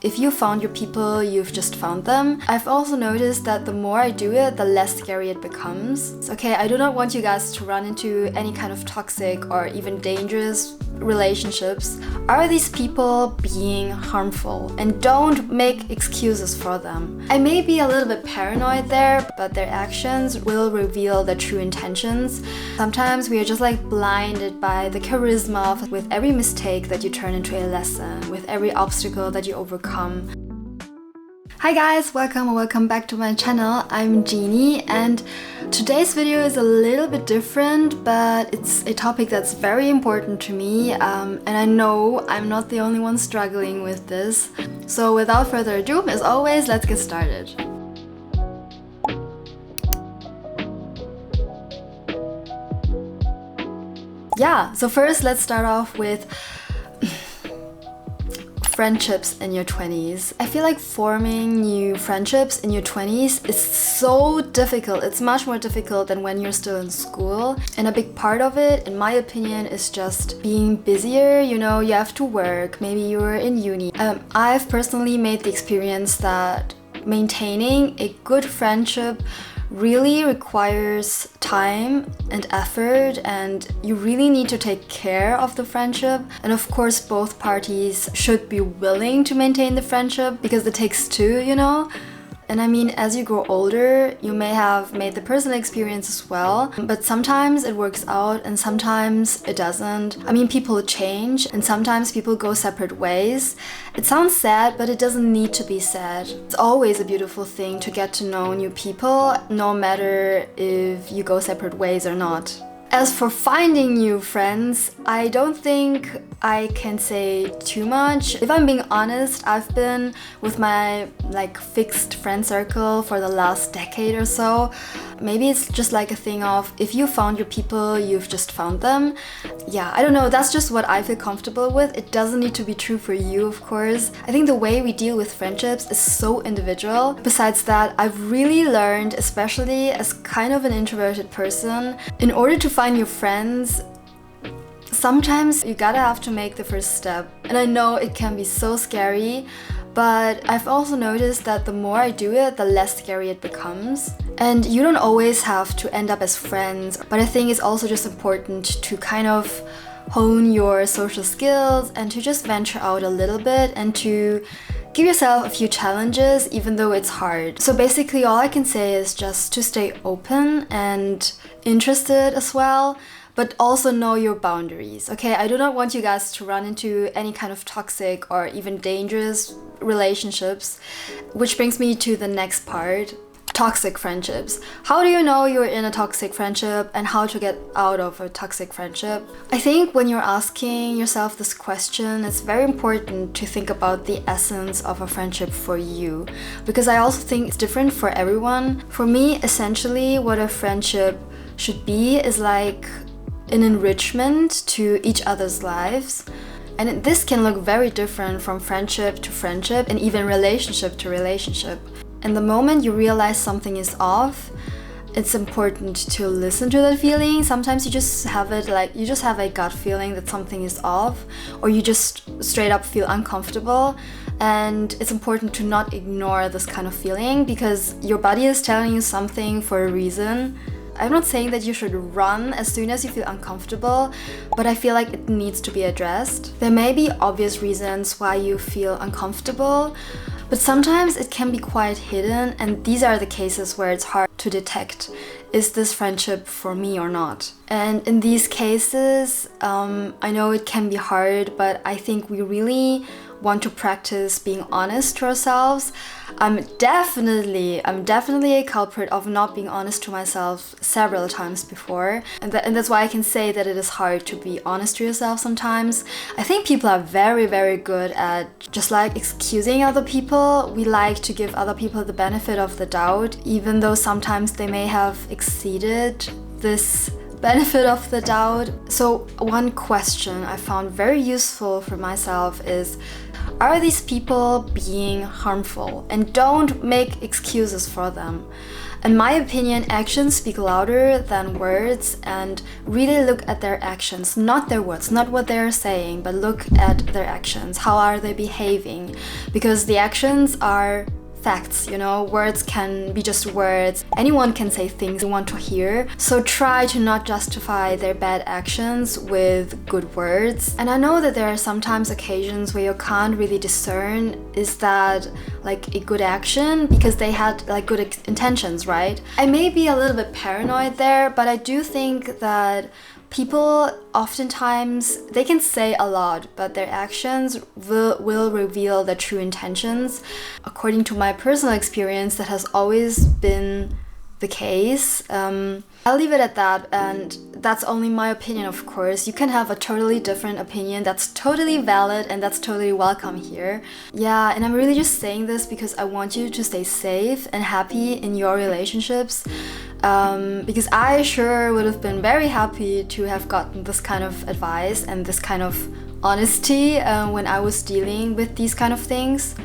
If you found your people, you've just found them. I've also noticed that the more I do it, the less scary it becomes. Okay, I do not want you guys to run into any kind of toxic or even dangerous relationships. Are these people being harmful? And don't make excuses for them. I may be a little bit paranoid there, but their actions will reveal their true intentions. Sometimes we are just like blinded by the charisma with every mistake that you turn into a lesson, with every obstacle that you overcome. Hi guys, welcome back to my channel. I'm Jini, and today's video is a little bit different, but it's a topic that's very important to me, and I know I'm not the only one struggling with this. So without further ado, as always, let's get started. Yeah, so first let's start off with friendships in your 20s. I feel like forming new friendships in your 20s is so difficult. It's much more difficult than when you're still in school. And a big part of it, in my opinion, is just being busier. You know, you have to work. Maybe you're in uni. I've personally made the experience that maintaining a good friendship really requires time and effort, and you really need to take care of the friendship. And of course, both parties should be willing to maintain the friendship because it takes two, you know? And I mean, as you grow older, you may have made the personal experience as well, but sometimes it works out and sometimes it doesn't. I mean, people change and sometimes people go separate ways. It sounds sad, but it doesn't need to be sad. It's always a beautiful thing to get to know new people, no matter if you go separate ways or not. As for finding new friends, I don't think I can say too much. If I'm being honest, I've been with my fixed friend circle for the last decade or so. Maybe it's just like a thing of if you found your people, you've just found them. Yeah, I don't know, that's just what I feel comfortable with. It doesn't need to be true for you, of course. I think the way we deal with friendships is so individual. Besides that, I've really learned, especially as kind of an introverted person, in order to find your friends, sometimes you gotta have to make the first step. And I know it can be so scary, but I've also noticed that the more I do it, the less scary it becomes. And you don't always have to end up as friends, but I think it's also just important to kind of hone your social skills and to just venture out a little bit and to give yourself a few challenges, even though it's hard. So basically all I can say is just to stay open and interested as well, but also know your boundaries, okay? I do not want you guys to run into any kind of toxic or even dangerous relationships, which brings me to the next part. Toxic friendships. How do you know you're in a toxic friendship and how to get out of a toxic friendship? I think when you're asking yourself this question, it's very important to think about the essence of a friendship for you, because I also think it's different for everyone. For me, essentially, what a friendship should be is like an enrichment to each other's lives. And this can look very different from friendship to friendship and even relationship to relationship. And the moment you realize something is off, it's important to listen to that feeling. Sometimes you just have it you just have a gut feeling that something is off, or you just straight up feel uncomfortable. And it's important to not ignore this kind of feeling because your body is telling you something for a reason. I'm not saying that you should run as soon as you feel uncomfortable, but I feel like it needs to be addressed. There may be obvious reasons why you feel uncomfortable, but sometimes it can be quite hidden, and these are the cases where it's hard to detect, is this friendship for me or not? And in these cases, I know it can be hard, but I think we really want to practice being honest to ourselves. I'm definitely a culprit of not being honest to myself several times before, and that's why I can say that it is hard to be honest to yourself sometimes. I think people are very, very good at just excusing other people. We like to give other people the benefit of the doubt, even though sometimes they may have exceeded this benefit of the doubt. So one question I found very useful for myself is, are these people being harmful? And don't make excuses for them. In my opinion, actions speak louder than words, and really look at their actions, not their words, not what they're saying, but look at their actions. How are they behaving? Because the actions are facts, you know, words can be just words. Anyone can say things you want to hear. So try to not justify their bad actions with good words. And I know that there are sometimes occasions where you can't really discern, is that like a good action because they had like good intentions, right? I may be a little bit paranoid there, but I do think that people oftentimes, they can say a lot, but their actions will reveal their true intentions. According to my personal experience, that has always been the case. I'll leave it at that, and that's only my opinion, of course. You can have a totally different opinion. That's totally valid and that's totally welcome here. Yeah, and I'm really just saying this because I want you to stay safe and happy in your relationships. Because I sure would have been very happy to have gotten this kind of advice and this kind of honesty when I was dealing with these kind of things.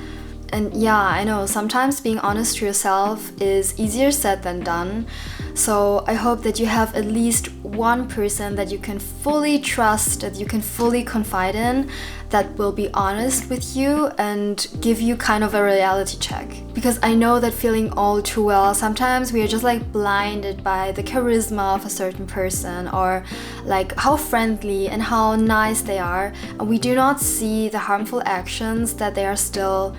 And yeah, I know sometimes being honest to yourself is easier said than done. So I hope that you have at least one person that you can fully trust, that you can fully confide in, that will be honest with you and give you kind of a reality check. Because I know that feeling all too well, sometimes we are just like blinded by the charisma of a certain person, or like how friendly and how nice they are, and we do not see the harmful actions that they are still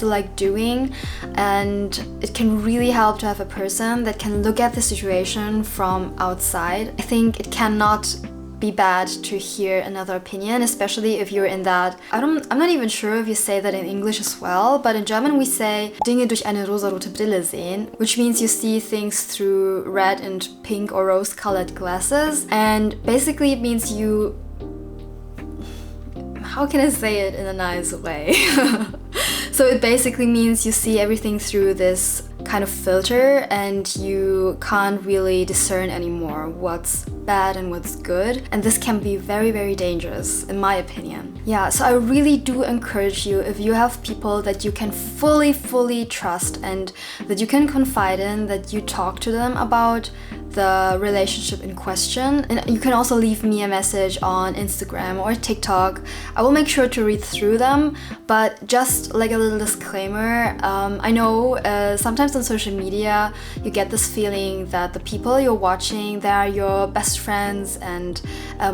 like doing. And it can really help to have a person that can look at the situation from outside. I think it cannot be bad to hear another opinion, especially if you're in that, I'm not even sure if you say that in English as well, but in German we say Dinge durch eine rosarote Brille sehen, which means you see things through red and pink or rose colored glasses. And basically it means you, how can I say it in a nice way? So it basically means you see everything through this kind of filter and you can't really discern anymore what's bad and what's good. And this can be very, very dangerous in my opinion. Yeah, so I really do encourage you, if you have people that you can fully trust and that you can confide in, that you talk to them about the relationship in question. And you can also leave me a message on Instagram or TikTok. I will make sure to read through them, but just like a little disclaimer, I know sometimes on social media you get this feeling that the people you're watching, they are your best friends and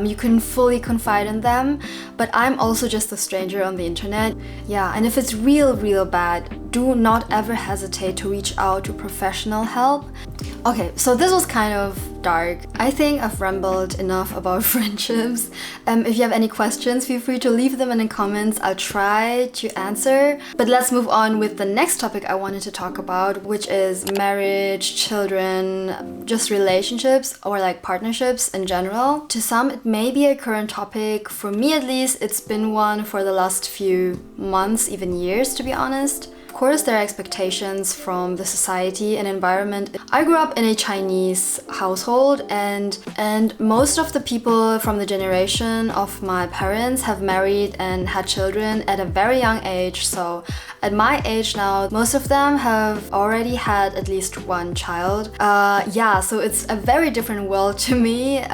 you can fully confide in them, but I'm also just a stranger on the internet. Yeah, and if it's real bad, do not ever hesitate to reach out to professional help. Okay, so this was kind of dark. I think I've rambled enough about friendships. If you have any questions, feel free to leave them in the comments. I'll try to answer. But let's move on with the next topic I wanted to talk about, which is marriage, children, just relationships or like partnerships in general. To some, it may be a current topic. For me at least, it's been one for the last few months, even years, to be honest. Of course, there are expectations from the society and environment. I grew up in a Chinese household, and most of the people from the generation of my parents have married and had children at a very young age. So at my age now, most of them have already had at least one child. Yeah, so it's a very different world to me.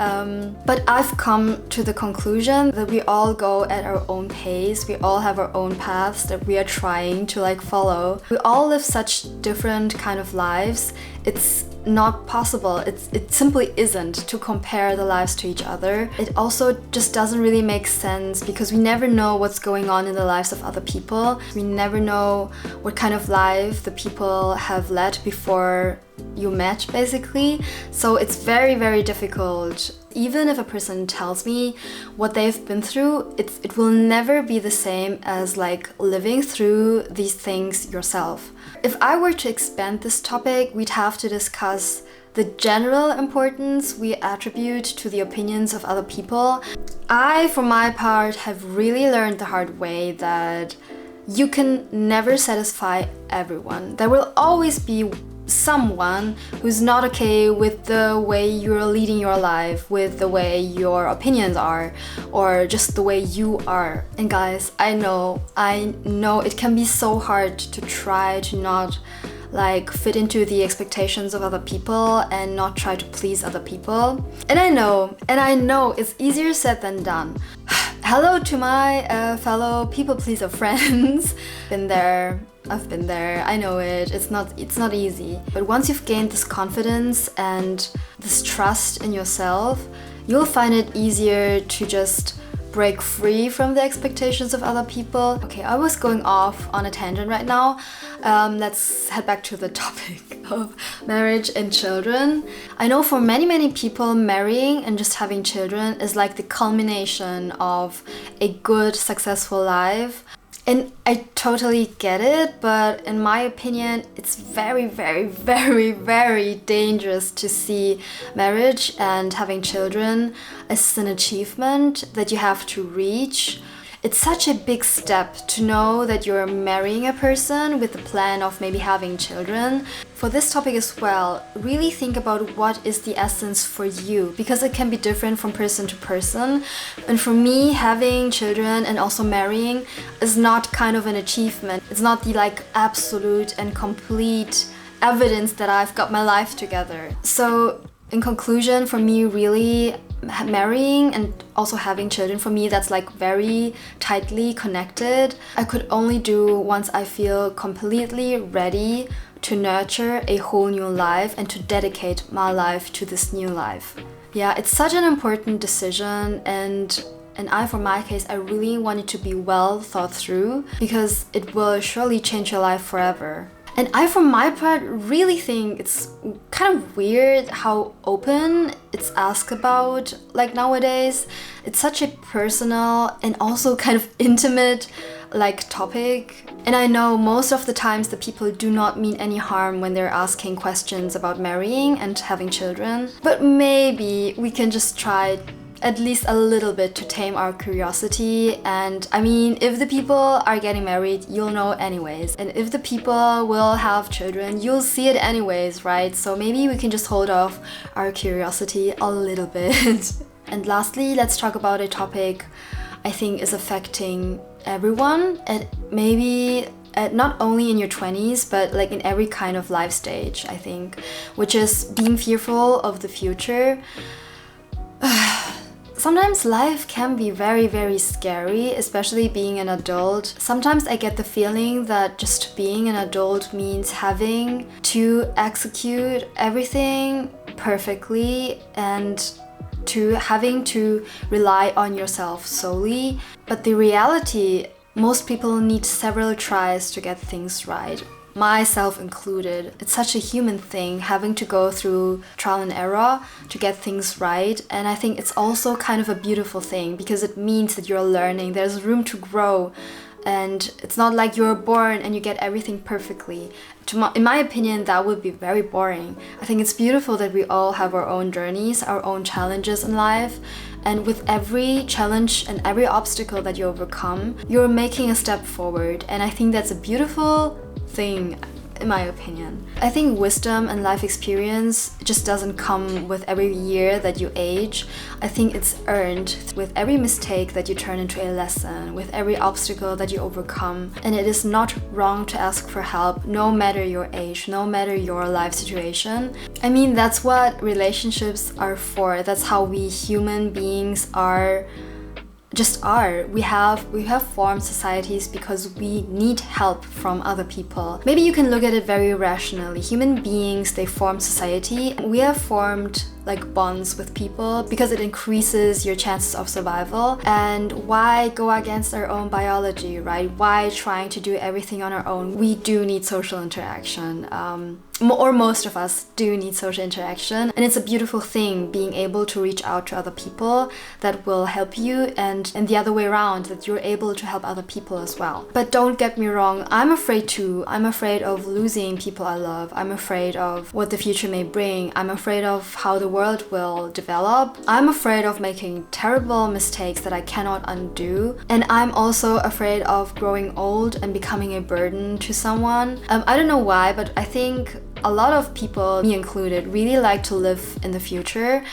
But I've come to the conclusion that we all go at our own pace. We all have our own paths that we are trying to like follow. We all live such different kind of lives. It's not possible. It simply isn't to compare the lives to each other. It also just doesn't really make sense because we never know what's going on in the lives of other people. We never know what kind of life the people have led before you met, basically. So it's very difficult. Even if a person tells me what they've been through, it will never be the same as like living through these things yourself. If I were to expand this topic, we'd have to discuss the general importance we attribute to the opinions of other people. I, for my part, have really learned the hard way that you can never satisfy everyone. There will always be someone who's not okay with the way you're leading your life, with the way your opinions are, or just the way you are. And guys, I know it can be so hard to try to not like fit into the expectations of other people and not try to please other people. And I know it's easier said than done. Hello to my fellow people pleaser friends. I've been there, I know it. It's not easy. But once you've gained this confidence and this trust in yourself, you'll find it easier to just break free from the expectations of other people. Okay, I was going off on a tangent right now. Let's head back to the topic of marriage and children. I know for many people, marrying and just having children is like the culmination of a good, successful life. And I totally get it, but in my opinion, it's very dangerous to see marriage and having children as an achievement that you have to reach. It's such a big step to know that you're marrying a person with the plan of maybe having children. For this topic as well, really think about what is the essence for you, because it can be different from person to person. And for me, having children and also marrying is not kind of an achievement. It's not the like absolute and complete evidence that I've got my life together. So in conclusion, for me, really, marrying and also having children, for me, that's like very tightly connected. I could only do once I feel completely ready to nurture a whole new life and to dedicate my life to this new life. Yeah, it's such an important decision, and for my case, I really want it to be well thought through, because it will surely change your life forever. And I, for my part, really think it's kind of weird how open it's asked about, like nowadays. It's such a personal and also kind of intimate like topic. And I know most of the times the people do not mean any harm when they're asking questions about marrying and having children. But maybe we can just try at least a little bit to tame our curiosity. And I mean, if the people are getting married, you'll know anyways. And if the people will have children, you'll see it anyways, right? So maybe we can just hold off our curiosity a little bit. And lastly, let's talk about a topic I think is affecting everyone, and maybe not only in your 20s, but like in every kind of life stage, I think, which is being fearful of the future. Sometimes life can be very scary, especially being an adult. Sometimes I get the feeling that just being an adult means having to execute everything perfectly and to having to rely on yourself solely. But the reality, most people need several tries to get things right. Myself included. It's such a human thing, having to go through trial and error to get things right. And I think it's also kind of a beautiful thing, because it means that you're learning, there's room to grow, and it's not like you're born and you get everything perfectly. In my opinion, that would be very boring. I think it's beautiful that we all have our own journeys, our own challenges in life, and with every challenge and every obstacle that you overcome, you're making a step forward. And I think that's a beautiful thing, in my opinion. I think wisdom and life experience just doesn't come with every year that you age. I think it's earned with every mistake that you turn into a lesson, with every obstacle that you overcome. And it is not wrong to ask for help, no matter your age, no matter your life situation. I mean, that's what relationships are for. That's how we human beings are. We have formed societies because we need help from other people. Maybe you can look at it very rationally. Human beings, they form society. We have formed like bonds with people because it increases your chances of survival. And why go against our own biology, right? Why trying to do everything on our own? We do need social interaction. Or most of us do need social interaction, and it's a beautiful thing being able to reach out to other people that will help you, and the other way around, that you're able to help other people as well. But don't get me wrong, I'm afraid too. I'm afraid of losing people I love. I'm afraid of what the future may bring. I'm afraid of how the world will develop. I'm afraid of making terrible mistakes that I cannot undo, and I'm also afraid of growing old and becoming a burden to someone. I don't know why, but I think a lot of people, me included, really like to live in the future.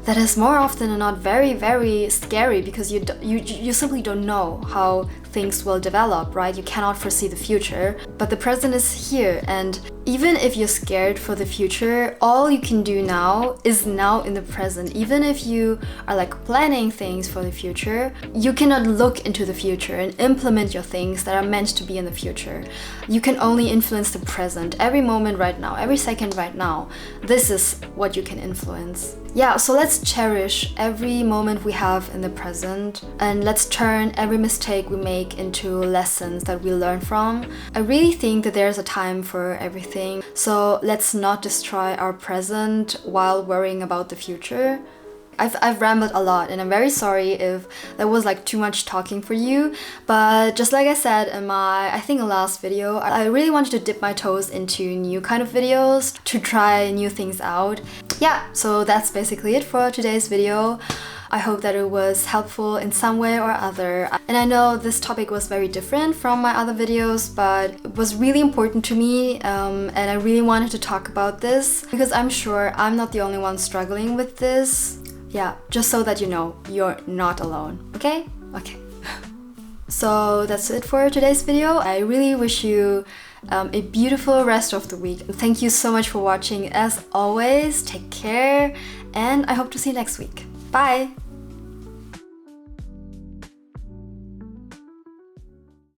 That is more often than not very, very scary because you simply don't know how things will develop, right? You cannot foresee the future, but the present is here. And even if you're scared for the future, all you can do now is now in the present. Even if you are like planning things for the future, you cannot look into the future and implement your things that are meant to be in the future. You can only influence the present, every moment right now, every second right now. This is what you can influence. Yeah, so let's cherish every moment we have in the present, and let's turn every mistake we make into lessons that we learn from. I really think that there's a time for everything, so let's not destroy our present while worrying about the future. I've rambled a lot, and I'm very sorry if that was like too much talking for you, but just like I said in my, I think, last video, I really wanted to dip my toes into new kind of videos, to try new things out. Yeah, so that's basically it for today's video. I hope that it was helpful in some way or other. And I know this topic was very different from my other videos, but it was really important to me, and I really wanted to talk about this because I'm sure I'm not the only one struggling with this. Yeah, just so that you know, you're not alone, okay? Okay. So that's it for today's video. I really wish you a beautiful rest of the week. Thank you so much for watching. As always, take care, and I hope to see you next week. Bye!